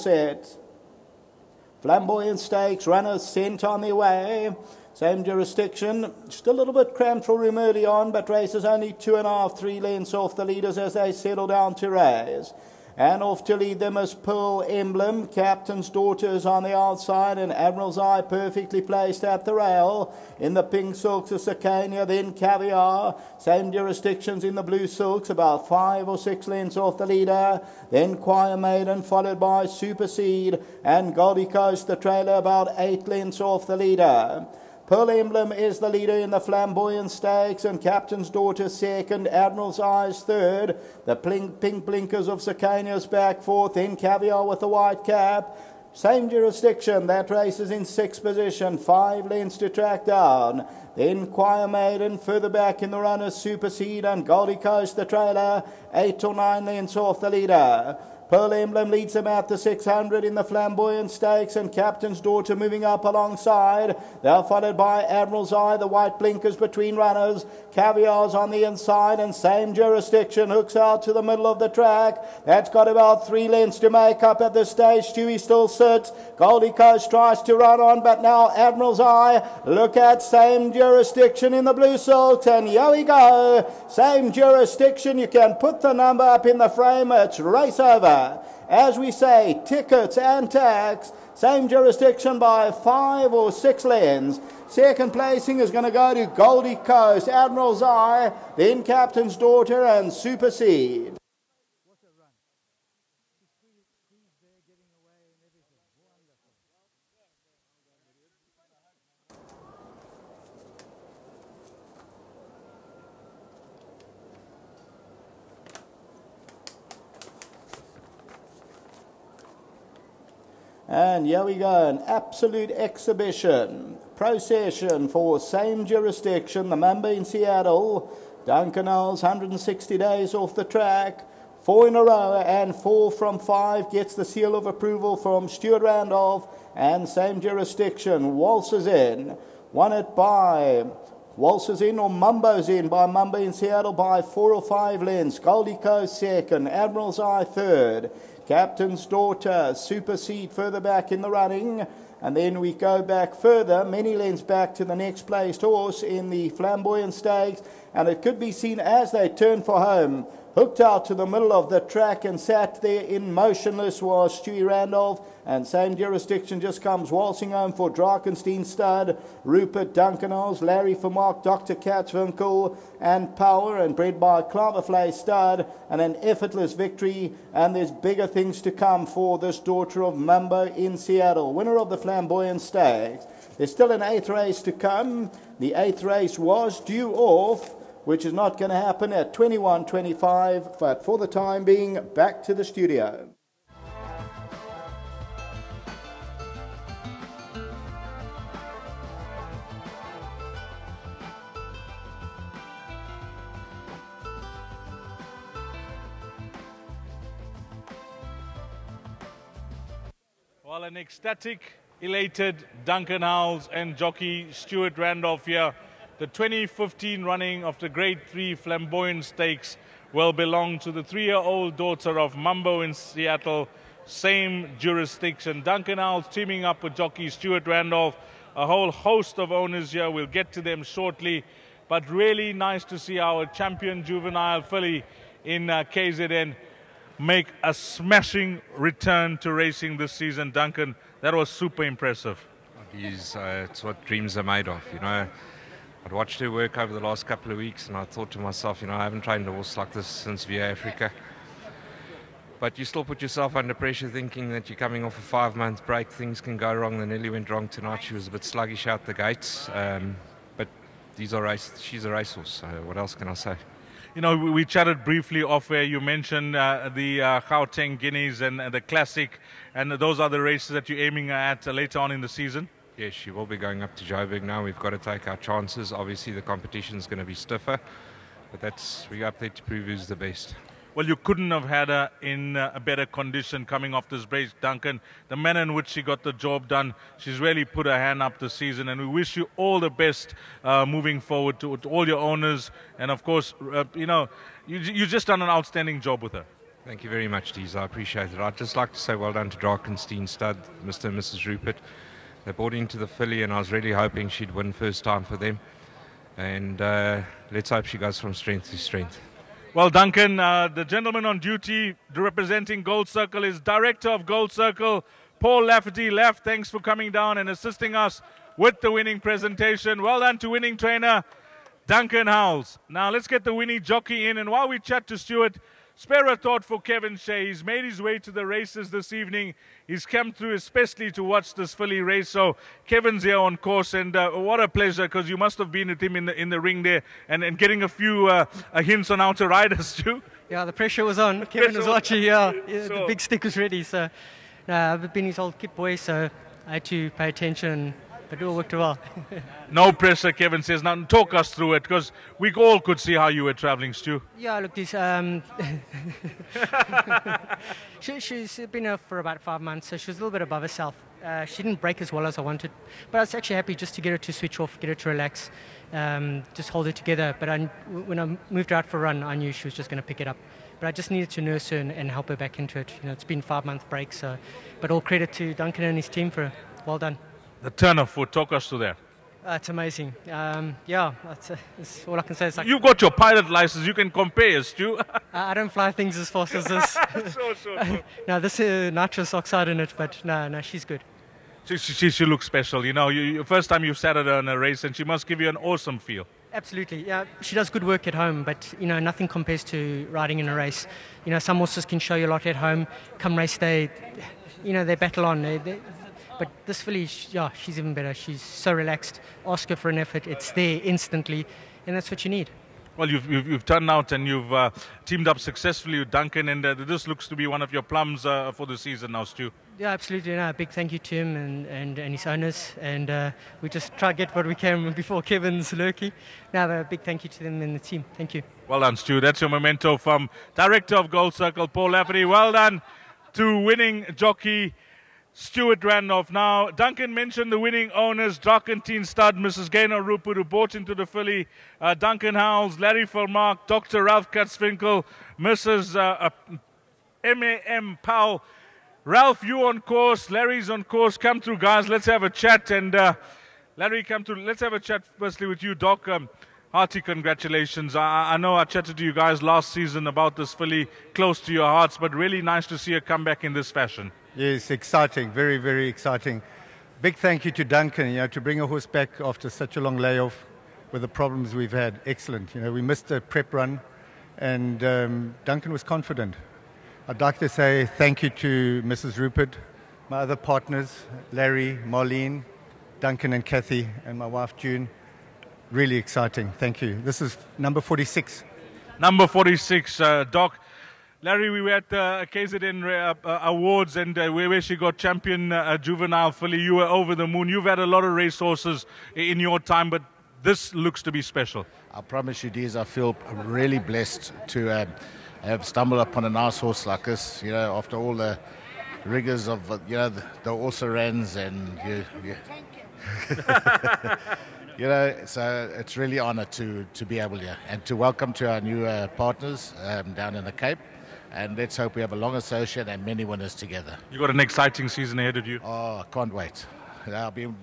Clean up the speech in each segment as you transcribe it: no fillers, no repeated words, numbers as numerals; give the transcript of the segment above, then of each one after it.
set. Flamboyant Stakes, runners sent on their way. Same jurisdiction, still a little bit cramped for room early on, but races only 2.5, 3 lengths off the leaders as they settle down to race. And off to lead them is Pearl Emblem, Captain's Daughters on the outside, and Admiral's Eye perfectly placed at the rail. In the pink silks is Sicania, then Caviar. Same jurisdictions in the blue silks, about 5 or 6 lengths off the leader. Then Choir Maiden, followed by Supersede, and Goldie Coast, the trailer, about 8 lengths off the leader. Pearl Emblem is the leader in the Flamboyant Stakes, and Captain's Daughter second, Admiral's Eyes third. The pink blinkers of Sicania's back fourth, then Caviar with the white cap. Same jurisdiction, that race is in 6th position, 5 lengths to track down. Then Choir Maiden, further back in the runners, Supersede and Goldie Coast, the trailer, 8 or 9 lengths off the leader. Pearl Emblem leads them out to 600 in the Flamboyant Stakes, and Captain's Daughter moving up alongside. They're followed by Admiral's Eye, the white blinkers between runners. Caviar's on the inside, and same jurisdiction hooks out to the middle of the track. That's got about 3 lengths to make up at this stage. Stewie still sits. Goldie Coast tries to run on, but now Admiral's Eye. Look at same jurisdiction in the blue silks, and here we go. Same jurisdiction. You can put the number up in the frame. It's race over. As we say, tickets and tax, same jurisdiction by 5 or 6 lengths. Second placing is going to go to Goldie Coast, Admiral's Eye, then Captain's Daughter and Supersede. And here we go, an absolute exhibition. Procession for same jurisdiction, the Mamba in Seattle. Duncan Knowles, 160 days off the track. 4 in a row, and 4 from 5 gets the seal of approval from Stuart Randolph. And same jurisdiction, Waltzes in. Won it by Waltzes in, or Mumbo's in, by Mumbo in Seattle by 4 or 5 lengths. Goldie Coast second, Admiral's Eye third. Captain's Daughter, Supersede further back in the running. And then we go back further, many lengths back to the next placed horse in the Flamboyant Stakes. And it could be seen as they turn for home. Hooked out to the middle of the track and sat there in motionless was Stewie Randolph. And same jurisdiction just comes waltzing home for Drakenstein Stud, Rupert Duncanals, Larry for Mark, Dr. Katzwinkel, and Power, and bred by Cloverflay Stud, and an effortless victory. And there's bigger things to come for this daughter of Mumbo in Seattle, winner of the Flamboyant Stakes. There's still an 8th race to come. The 8th race was due off, which is not going to happen at 21:25, but for the time being, back to the studio. Well, an ecstatic, elated Duncan Howells and jockey Stuart Randolph here. The 2015 running of the Grade 3 Flamboyant Stakes will belong to the 3-year-old daughter of Mumbo in Seattle, same jurisdiction. Duncan Howells teaming up with jockey Stuart Randolph, a whole host of owners here. We'll get to them shortly, but really nice to see our champion juvenile filly in KZN make a smashing return to racing this season. Duncan, that was super impressive. It's what dreams are made of, you know. I'd watched her work over the last couple of weeks, and I thought to myself, you know, I haven't trained a horse like this since VA Africa. But you still put yourself under pressure thinking that you're coming off a 5-month break, things can go wrong. They nearly went wrong tonight. She was a bit sluggish out the gates, but she's a racehorse, so what else can I say? You know, we chatted briefly off where you mentioned the Gauteng Guineas and the Classic, and those are the races that you're aiming at later on in the season? Yes, she will be going up to Joburg now. We've got to take our chances. Obviously, the competition's going to be stiffer, but we're up there to prove who's the best. Well, you couldn't have had her in a better condition coming off this race, Duncan. The manner in which she got the job done, she's really put her hand up this season, and we wish you all the best moving forward to all your owners. And of course, you know, you just done an outstanding job with her. Thank you very much, Dees. I appreciate it. I'd just like to say well done to Drakenstein Stud, Mr. and Mrs. Rupert. They bought into the filly, and I was really hoping she'd win first time for them. And let's hope she goes from strength to strength. Well, Duncan, the gentleman on duty representing Gold Circle is Director of Gold Circle, Paul Lafferty. Thanks for coming down and assisting us with the winning presentation. Well done to winning trainer Duncan Howells. Now let's get the winning jockey in, and while we chat to Stuart, spare a thought for Kevin Shea. He's made his way to the races this evening. He's come through especially to watch this filly race. So Kevin's here on course, and what a pleasure, because you must have been with him in the ring there and getting a few hints on how to ride us, Stu. Yeah, the pressure was on. Kevin was watching. The big stick was ready. So I've been his old kit boy, so I had to pay attention. But it all worked well. No pressure, Kevin says. Now talk us through it, because we all could see how you were travelling, Stu. Yeah, look, this she's been here for about 5 months, so she was a little bit above herself. She didn't break as well as I wanted, but I was actually happy just to get her to switch off, get her to relax, just hold her together. But when I moved her out for a run, I knew she was just going to pick it up. But I just needed to nurse her and help her back into it. It's been 5 month break, so. But all credit to Duncan and his team for well done. The turn of foot, talk us through that. It's amazing. That's all I can say. You've got your pilot license. You can compare, Stu. I don't fly things as fast as this. Sure. No, this is nitrous oxide in it, but no, she's good. She looks special. First time you've sat at her in a race, and she must give you an awesome feel. Absolutely. Yeah, she does good work at home, but nothing compares to riding in a race. Some horses can show you a lot at home. Come race day, they battle on. But this filly, she's even better. She's so relaxed. Ask her for an effort. It's there instantly, and that's what you need. Well, you've turned out and you've teamed up successfully with Duncan, and this looks to be one of your plums for the season now, Stu. Yeah, absolutely. A big thank you to him and his owners, and we just try to get what we can before Kevin's lurking. Now, a big thank you to them and the team. Thank you. Well done, Stu. That's your memento from Director of Gold Circle, Paul Lafferty. Well done to winning jockey Stuart Randolph. Now, Duncan mentioned the winning owners, Drakenstein Stud, Mrs. Gaynor Rupert, who bought into the filly, Duncan Howells, Larry Vermaak, Dr. Ralph Katzwinkel, Mrs. M.A.M. Powell. Ralph, you on course, Larry's on course. Come through, guys. Let's have a chat. And Larry, come through. Let's have a chat firstly with you, Doc. Hearty congratulations. I know I chatted to you guys last season about this filly, close to your hearts, but really nice to see her come back in this fashion. Yes, exciting, very, very exciting. Big thank you to Duncan, to bring a horse back after such a long layoff with the problems we've had. Excellent. We missed a prep run, and Duncan was confident. I'd like to say thank you to Mrs. Rupert, my other partners, Larry, Marlene, Duncan and Kathy, and my wife June. Really exciting. Thank you. This is number 46. Number 46, Doc. Larry, we were at the KZN Awards, and where she got champion juvenile filly. You were over the moon. You've had a lot of racehorses in your time, but this looks to be special. I promise you, Deez, I feel really blessed to have stumbled upon a nice horse like this, after all the rigors of, the also-rans and so it's really an honour to be able to, and to welcome to our new partners down in the Cape. And let's hope we have a long associate and many winners together. You've got an exciting season ahead of you. Oh, I can't wait. I've been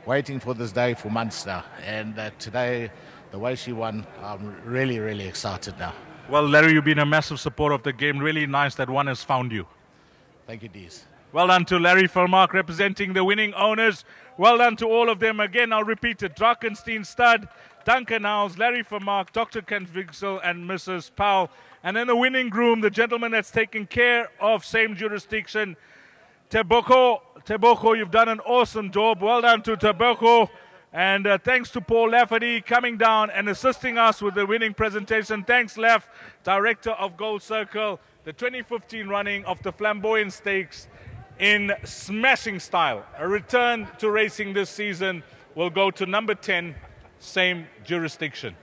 waiting for this day for months now. And today, the way she won, I'm really, really excited now. Well, Larry, you've been a massive supporter of the game. Really nice that one has found you. Thank you, Deez. Well done to Larry Vermaak representing the winning owners. Well done to all of them. Again, I'll repeat it. Drakenstein Stud, Duncan Howells, Larry Vermaak, Dr. Katzwinkel, and Mrs. Powell. And then the winning groom, the gentleman that's taken care of same jurisdiction, Teboko. Teboko, you've done an awesome job. Well done to Teboko. And thanks to Paul Lafferty coming down and assisting us with the winning presentation. Thanks, Laf, Director of Gold Circle, the 2015 running of the Flamboyant Stakes in smashing style. A return to racing this season will go to number 10, same jurisdiction.